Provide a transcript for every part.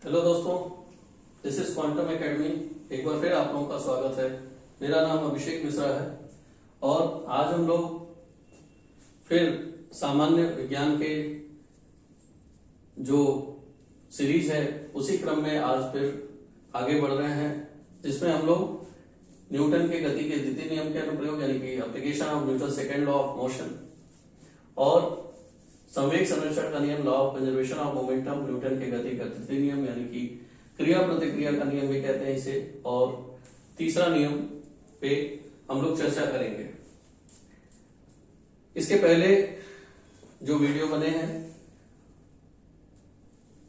Hello दोस्तों, this is quantum academy. एक बार फिर आप लोगों का स्वागत है। मेरा नाम अभिषेक मिश्रा है और आज हम लोग फिर सामान्य विज्ञान के जो सीरीज है उसी क्रम में आज फिर आगे बढ़ रहे हैं, जिसमें हम लोग न्यूटन के गति के द्वितीय नियम के अनुप्रयोग यानी कि application of Newton second law of motion और संवेग संरक्षण का नियम law of conservation of momentum, Newton के गति का तृतीय नियम यानी कि क्रिया प्रतिक्रिया का नियम भी कहते हैं इसे, और तीसरा नियम पे हम लोग चर्चा करेंगे। इसके पहले जो वीडियो बने हैं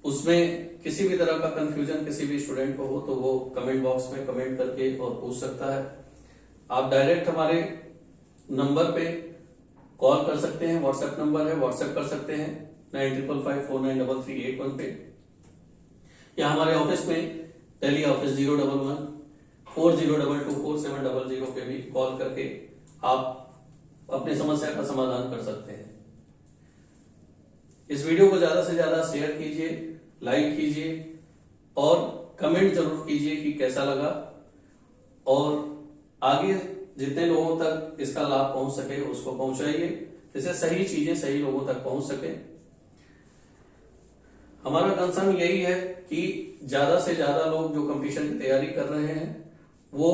उसमें किसी भी तरह का कंफ्यूजन किसी भी स्टूडेंट को हो तो वो कमेंट बॉक्स में कमेंट करके और पूछ सकता है। आप डायरेक्ट हमारे नंबर पे कॉल कर सकते हैं, व्हाट्सएप नंबर है, व्हाट्सएप कर सकते हैं 9555493381 पे, या हमारे ऑफिस में टेली ऑफिस 01140224700 पे भी कॉल करके आप अपनी समस्या का समाधान कर सकते हैं। इस वीडियो को ज्यादा से ज्यादा शेयर कीजिए, लाइक कीजिए और कमेंट जरूर कीजिए कि कैसा लगा, और आगे जितने लोगों तक इसका लाभ पहुंच सके उसको पहुंचाइए, जिससे सही चीजें सही लोगों तक पहुंच सके। हमारा कंसर्न यही है कि ज्यादा से ज्यादा लोग जो कंपटीशन की तैयारी कर रहे हैं वो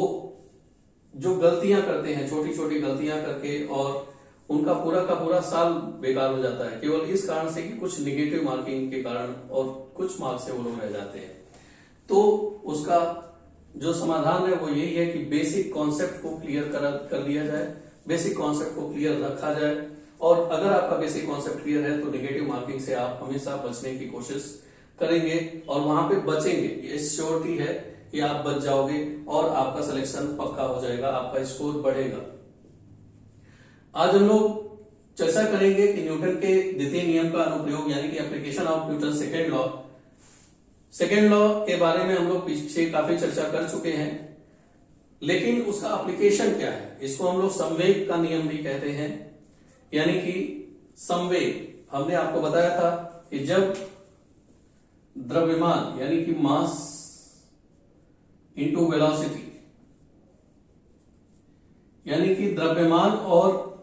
जो गलतियां करते हैं, छोटी छोटी गलतियां करके, और उनका पूरा का पूरा साल बेकार हो जाता है केवल इस कारण से कि कुछ निगेटिव मार्किंग के कारण, और कुछ मार्क्स से वो लोग रह जाते हैं। तो उसका जो समाधान है वो यही है कि बेसिक कॉन्सेप्ट को क्लियर कर दिया जाए, बेसिक कॉन्सेप्ट को क्लियर रखा जाए, और अगर आपका बेसिक कॉन्सेप्ट क्लियर है तो नेगेटिव मार्किंग से आप हमेशा बचने की कोशिश करेंगे और वहां पे बचेंगे। ये श्योरिटी है कि आप बच जाओगे और आपका सिलेक्शन पक्का हो जाएगा, आपका स्कोर बढ़ेगा। आज हम लोग चर्चा करेंगे कि न्यूटन के द्वितीय नियम का अनुप्रयोग यानी कि application of Newton second law के बारे में हम लोग पीछे काफी चर्चा कर चुके हैं, लेकिन उसका एप्लीकेशन क्या है, इसको हम लोग संवेग का नियम भी कहते हैं। यानी कि संवेग हमने आपको बताया था कि जब द्रव्यमान यानी कि मास इनटू वेलोसिटी, यानी कि द्रव्यमान और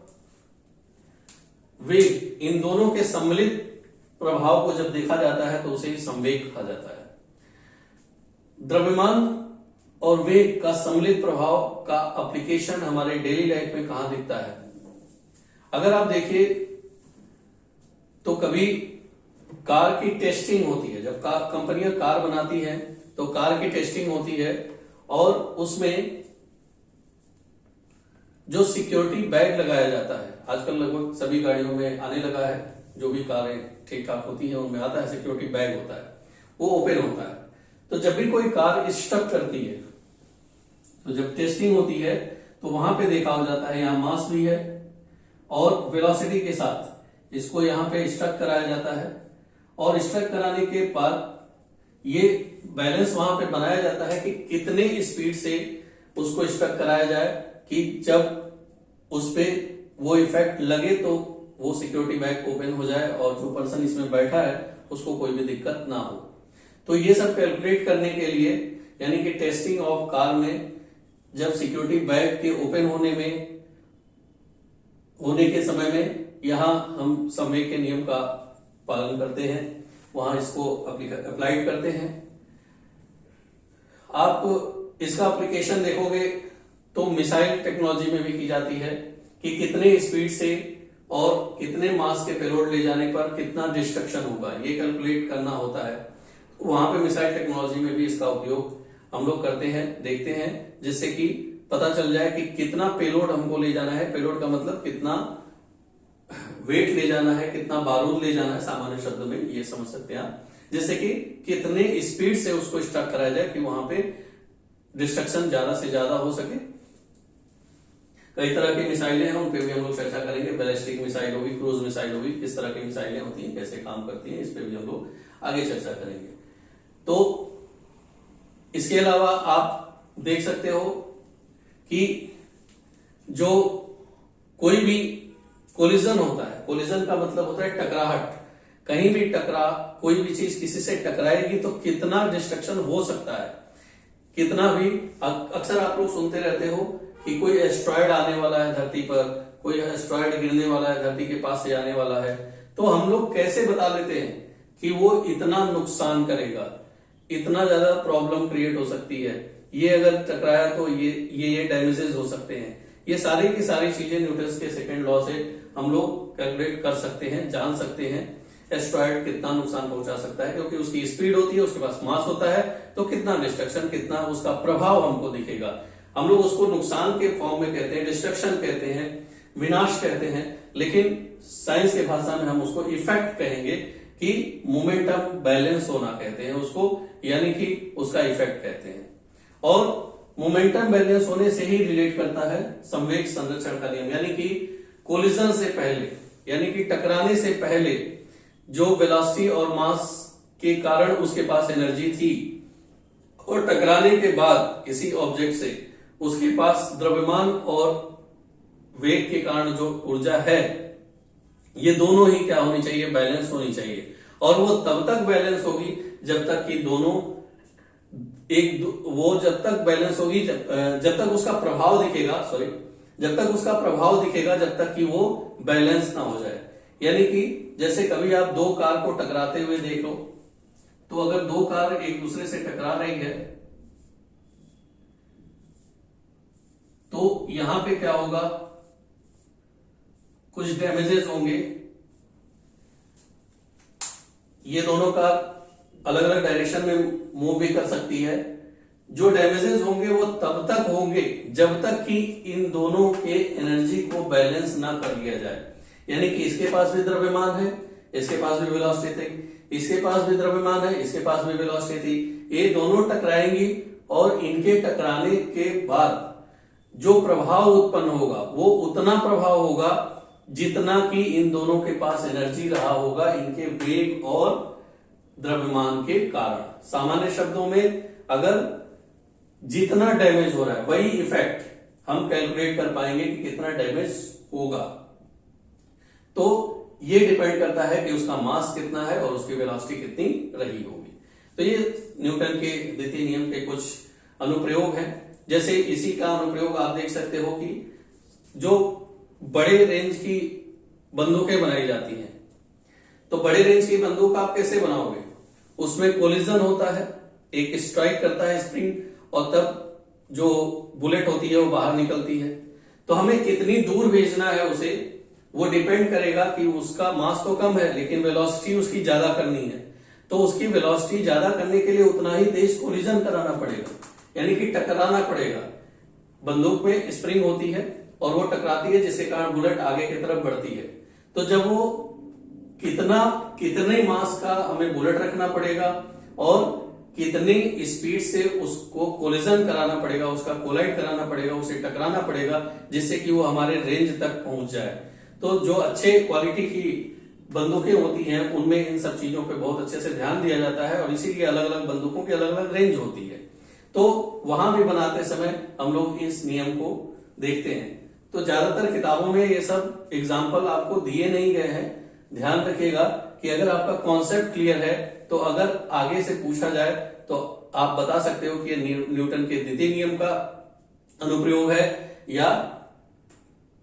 वेग इन दोनों के सम्मिलित प्रभाव को जब देखा जाता है तो उसे ही संवेग कहा जाता है। द्रव्यमान और वेग का सम्मिलित प्रभाव का एप्लीकेशन हमारे डेली लाइफ में कहां दिखता है? अगर आप देखिए तो कभी कार की टेस्टिंग होती है, जब कंपनियां कार बनाती हैं तो कार की टेस्टिंग होती है और उसमें जो सिक्योरिटी बैग लगाया जाता है, आजकल लगभग सभी गाड़ियों में आने लगा है, जो भी कारें ठीक ठाक होती हैं उनमें आता है सिक्योरिटी बैग होता है, वो ओपन होता है। तो जब भी कोई कार स्टक करती है तो जब टेस्टिंग होती है तो वहां पे देखा हो जाता है यहां मास भी है और वेलोसिटी के साथ इसको यहां पे स्टक कराया जाता है, और स्टक कराने के बाद ये बैलेंस वहां पे बनाया जाता है कि कितने स्पीड से उसको स्टक कराया जाए कि जब उस पे वो इफेक्ट लगे तो वो सिक्योरिटी बैग ओपन हो जाए और जो पर्सन इसमें बैठा है उसको कोई भी दिक्कत ना हो। तो ये सब कैलकुलेट करने के लिए यानी कि टेस्टिंग ऑफ कार में जब सिक्योरिटी बैग के ओपन होने के समय में यहां हम संवेग के नियम का पालन करते हैं, वहां इसको अप्लाइड करते हैं। आप इसका एप्लीकेशन देखोगे तो मिसाइल टेक्नोलॉजी में भी की जाती है कि कितने स्पीड से और कितने मास के पेलोड ले जाने पर कितना डिस्ट्रक्शन होगा, ये कैलकुलेट करना होता है। वहां पे मिसाइल टेक्नोलॉजी में भी इसका उपयोग हम लोग करते हैं, देखते हैं, जिससे कि पता चल जाए कि कितना पेलोड हमको ले जाना है। पेलोड का मतलब कितना वेट ले जाना है, कितना बारूद ले जाना है, सामान्य शब्द में ये समझ सकते हैं आप, जिससे कि कितने स्पीड से उसको स्टक कराया जाए कि वहां पे डिस्ट्रक्शन ज्यादा से ज्यादा हो सके। कई तरह की मिसाइलें हैं, उन पे भी हम लोग चर्चा करेंगे। बैलिस्टिक मिसाइल होगी, क्रूज मिसाइल होगी, किस तरह की मिसाइलें होती हैं, कैसे काम करती हैं, इस पे भी हम लोग आगे चर्चा करेंगे। तो इसके अलावा आप देख सकते हो कि जो कोई भी कोलिजन होता है, कोलिजन का मतलब होता है टकराहट, कहीं भी कोई भी चीज किसी से टकराएगी तो कितना डिस्ट्रक्शन हो सकता है, कितना भी। अक्सर आप लोग सुनते रहते हो कि कोई एस्ट्रॉयड आने वाला है धरती पर, कोई एस्ट्रॉयड गिरने वाला है, धरती के पास से आने वाला है, तो हम लोग कैसे बता लेते हैं कि वो इतना नुकसान करेगा, इतना ज्यादा प्रॉब्लम क्रिएट हो सकती है, ये अगर टकराया तो ये डैमेजेस हो सकते हैं। ये सारी की सारी चीजें न्यूटन के सेकंड लॉ से हम लोग कैलकुलेट कर सकते हैं, जान सकते हैं एस्ट्रॉयड कितना नुकसान पहुंचा सकता है, क्योंकि उसकी स्पीड होती है, उसके पास मास होता है, तो कितना डिस्ट्रक्शन, कितना उसका प्रभाव हमको दिखेगा। हम लोग उसको नुकसान के फॉर्म में कहते हैं, डिस्ट्रक्शन कहते हैं, विनाश कहते हैं, लेकिन साइंस के भाषा में हम उसको इफेक्ट कहेंगे कि मोमेंटम बैलेंस होना कहते हैं उसको, यानी कि उसका इफेक्ट कहते हैं। और मोमेंटम बैलेंस होने से ही रिलेट करता है संवेग संरक्षण का नियम, यानी कि कोलिजन से पहले, यानी कि टकराने से पहले जो वेलोसिटी और मास के कारण उसके पास एनर्जी थी, और टकराने के बाद किसी ऑब्जेक्ट से उसके पास द्रव्यमान और वेग के कारण जो ऊर्जा है, ये दोनों ही क्या होनी चाहिए, बैलेंस होनी चाहिए। और वो तब तक बैलेंस होगी जब तक कि दोनों जब तक बैलेंस होगी, जब तक उसका प्रभाव दिखेगा, जब तक उसका प्रभाव दिखेगा, जब तक कि वो बैलेंस ना हो जाए। यानी कि जैसे कभी आप दो कार को टकराते हुए देख लो, तो अगर दो कार एक दूसरे से टकरा रही है तो यहां पे क्या होगा, कुछ डैमेजेस होंगे, ये दोनों कार अलग अलग डायरेक्शन में मूव भी कर सकती है। जो डैमेजेस होंगे वो तब तक होंगे जब तक कि इन दोनों के एनर्जी को बैलेंस ना कर लिया जाए। यानी कि इसके पास भी द्रव्यमान है, इसके पास भी वेलोसिटी थी, इसके पास भी द्रव्यमान है, इसके पास भी वेलोसिटी थी, ये दोनों टकराएंगी और इनके टकराने के बाद जो प्रभाव उत्पन्न होगा वो उतना प्रभाव होगा जितना कि इन दोनों के पास एनर्जी रहा होगा इनके वेग और द्रव्यमान के कारण। सामान्य शब्दों में अगर जितना डैमेज हो रहा है वही इफेक्ट हम कैलकुलेट कर पाएंगे कि कितना डैमेज होगा। तो ये डिपेंड करता है कि उसका मास कितना है और उसकी वेलोसिटी कितनी रही होगी। तो ये न्यूटन के द्वितीय नियम के कुछ अनुप्रयोग हैं। जैसे इसी का अनुप्रयोग आप देख सकते हो कि जो बड़े रेंज की बंदूकें बनाई जाती हैं, तो बड़े रेंज की बंदूक आप कैसे बनाओगे, उसमें कोलिजन होता है, एक स्ट्राइक करता है स्प्रिंग, और तब जो बुलेट होती है वो बाहर निकलती है। तो हमें कितनी दूर भेजना है उसे, वो डिपेंड करेगा कि उसका मास तो कम है लेकिन वेलोसिटी उसकी ज्यादा करनी है, तो उसकी वेलोसिटी ज्यादा करने के लिए उतना ही तेज कोलिजन कराना पड़ेगा, यानी कि टकराना पड़ेगा। बंदूक में स्प्रिंग होती है और वो टकराती है, जिसके कारण बुलेट आगे की तरफ बढ़ती है। तो जब वो कितने मास का हमें बुलेट रखना पड़ेगा और कितनी स्पीड से उसको कोलिजन कराना पड़ेगा, उसका कोलाइड कराना पड़ेगा, उसे टकराना पड़ेगा, जिससे कि वो हमारे रेंज तक पहुंच जाए। तो जो अच्छे क्वालिटी की बंदूकें होती हैं उनमें इन सब चीजों पे बहुत अच्छे से ध्यान दिया जाता है, और इसीलिए अलग अलग बंदूकों की अलग अलग रेंज होती है। तो वहां भी बनाते समय हम लोग इस नियम को देखते हैं। तो ज्यादातर किताबों में ये सब एग्जाम्पल आपको दिए नहीं गए हैं। ध्यान रखिएगा कि अगर आपका कॉन्सेप्ट क्लियर है तो अगर आगे से पूछा जाए तो आप बता सकते हो कि ये न्यूटन के द्वितीय नियम का अनुप्रयोग है या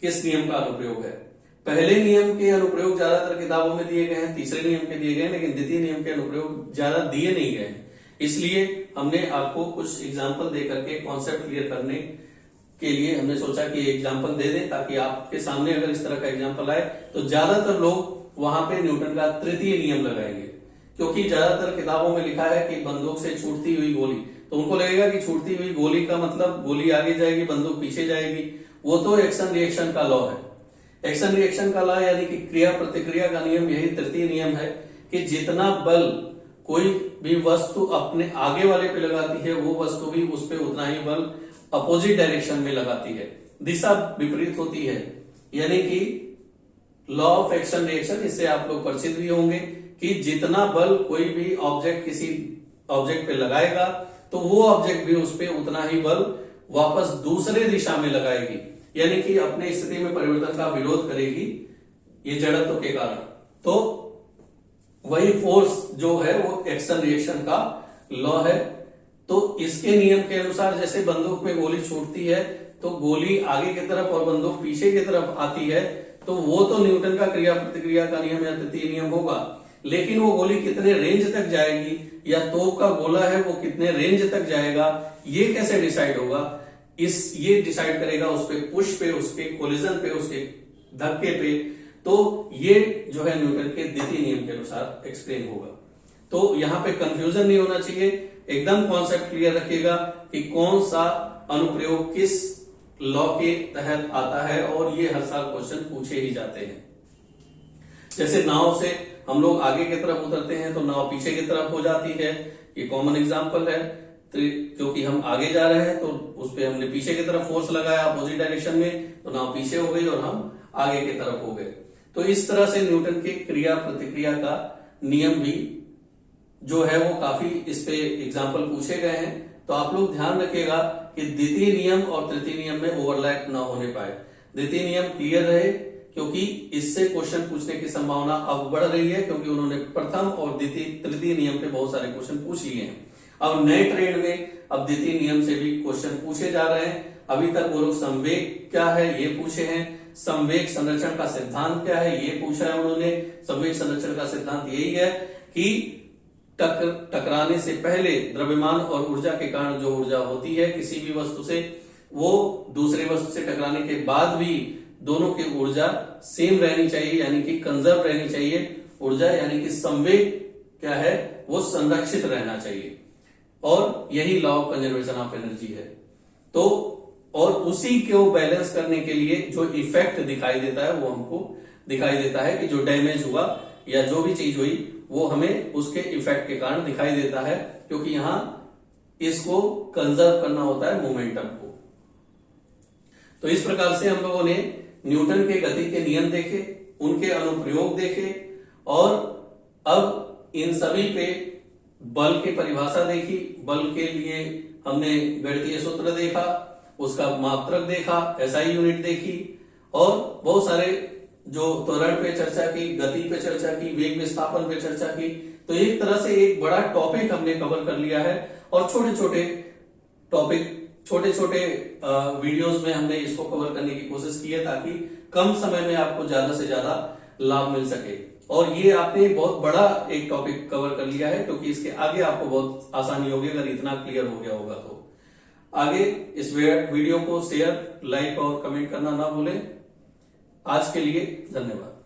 किस नियम का अनुप्रयोग है। पहले नियम के अनुप्रयोग ज्यादातर किताबों में दिए गए हैं, तीसरे नियम के दिए गए हैं, लेकिन द्वितीय नियम के अनुप्रयोग ज्यादा दिए नहीं गए हैं। इसलिए हमने आपको कुछ एग्जाम्पल दे करके कॉन्सेप्ट क्लियर करने के लिए हमने सोचा कि एग्जाम्पल दे दें, ताकि आपके सामने अगर इस तरह का एग्जाम्पल आए तो ज्यादातर लोग वहां पे न्यूटन का तृतीय नियम लगाएंगे। क्योंकि ज्यादातर किताबों में लिखा है कि बंदूक से छूटती हुई गोली, तो उनको लगेगा कि छूटती हुई गोली का मतलब गोली आगे जाएगी, बंदूक पीछे जाएगी। वो तो एक्शन रिएक्शन का लॉ है। एक्शन रिएक्शन का लॉ यानी कि क्रिया प्रतिक्रिया का नियम, यही तृतीय नियम है कि जितना बल कोई भी वस्तु अपने आगे वाले पे लगाती है, वो वस्तु भी उस पर उतना ही बल अपोजिट डायरेक्शन में लगाती है, दिशा विपरीत होती है। यानी कि लॉ ऑफ एक्शन रिएक्शन, इससे आप लोग परिचित भी होंगे कि जितना बल कोई भी ऑब्जेक्ट किसी ऑब्जेक्ट पे लगाएगा तो वो ऑब्जेक्ट भी उस पर उतना ही बल वापस दूसरे दिशा में लगाएगी, यानी कि अपने स्थिति में परिवर्तन का विरोध करेगी, ये जड़त्व के कारण। तो वही फोर्स जो है वो एक्शन रिएक्शन का लॉ है। तो इसके नियम के अनुसार जैसे बंदूक में गोली छूटती है तो गोली आगे की तरफ और बंदूक पीछे की तरफ आती है, तो वो तो न्यूटन का क्रिया प्रतिक्रिया का नियम या तृतीय नियम होगा, लेकिन वो गोली कितने रेंज तक जाएगी या तोप का गोला है वो कितने रेंज तक जाएगा, ये कैसे डिसाइड होगा? ये डिसाइड करेगा उस पे पुश पे, उसके कोलिजन पे, उसके धक्के पे। तो ये जो है न्यूटन के द्वितीय नियम के अनुसार एक्सप्लेन होगा। तो यहां पे कंफ्यूजन नहीं होना चाहिए, एकदम कॉन्सेप्ट क्लियर रखिएगा कि कौन सा अनुप्रयोग किस लॉ के तहत आता है, और ये हर साल क्वेश्चन पूछे ही जाते हैं। जैसे नाव से हम लोग आगे की तरफ उतरते हैं तो नाव पीछे की तरफ हो जाती है, ये कॉमन एग्जांपल है। तो क्योंकि हम आगे जा रहे हैं तो उस पे हमने पीछे की तरफ फोर्स लगाया अपोजिट डायरेक्शन में, तो नाव पीछे हो गई और हम आगे की तरफ हो गए। तो इस तरह से न्यूटन के क्रिया प्रतिक्रिया का नियम भी जो है वो काफी इस पे एग्जाम्पल पूछे गए हैं। तो आप लोग ध्यान रखिएगा कि द्वितीय नियम और तृतीय नियम में ओवरलैप ना होने पाए, द्वितीय नियम क्लियर रहे, क्योंकि इससे क्वेश्चन पूछने की संभावना अब बढ़ रही है, क्योंकि उन्होंने प्रथम और तृतीय नियम पे बहुत सारे क्वेश्चन पूछ लिए हैं। अब नए ट्रेंड में अब द्वितीय नियम से भी क्वेश्चन पूछे जा रहे हैं। अभी तक वो लोग संवेग क्या है ये पूछे हैं, संवेग संरक्षण का सिद्धांत क्या है ये पूछा है उन्होंने। संवेग संरक्षण का सिद्धांत यही है कि टकराने से पहले द्रव्यमान और ऊर्जा के कारण जो ऊर्जा होती है किसी भी वस्तु से, वो दूसरे वस्तु से टकराने के बाद भी दोनों की ऊर्जा सेम रहनी चाहिए, यानी कि कंजर्व रहनी चाहिए ऊर्जा, यानी कि संवेग क्या है वो संरक्षित रहना चाहिए, और यही law of conservation of energy है। तो और उसी को बैलेंस करने के लिए जो इफेक्ट दिखाई देता है वो हमको दिखाई देता है कि जो डैमेज हुआ या जो भी चीज हुई वो हमें उसके इफेक्ट के कारण दिखाई देता है, क्योंकि यहां इसको कंजर्व करना होता है मोमेंटम को। तो इस प्रकार से हम लोगों ने न्यूटन के गति के नियम देखे, उनके अनुप्रयोग देखे, और अब इन सभी पे बल की परिभाषा देखी। बल के लिए हमने गणितीय सूत्र देखा, उसका मात्रक देखा, एसआई यूनिट देखी, और बहुत सारे जो त्वरण पे चर्चा की, गति पे चर्चा की, वेग विस्थापन पे चर्चा की। तो एक तरह से एक बड़ा टॉपिक हमने कवर कर लिया है, और छोटे छोटे टॉपिक छोटे छोटे वीडियोस में हमने इसको कवर करने की कोशिश की है, ताकि कम समय में आपको ज्यादा से ज्यादा लाभ मिल सके। और ये आपने बहुत बड़ा एक टॉपिक कवर कर लिया है, क्योंकि इसके आगे आपको बहुत आसानी होगी अगर इतना क्लियर हो गया होगा। तो आगे इस वीडियो को शेयर, लाइक और कमेंट करना ना भूलें। आज के लिए धन्यवाद।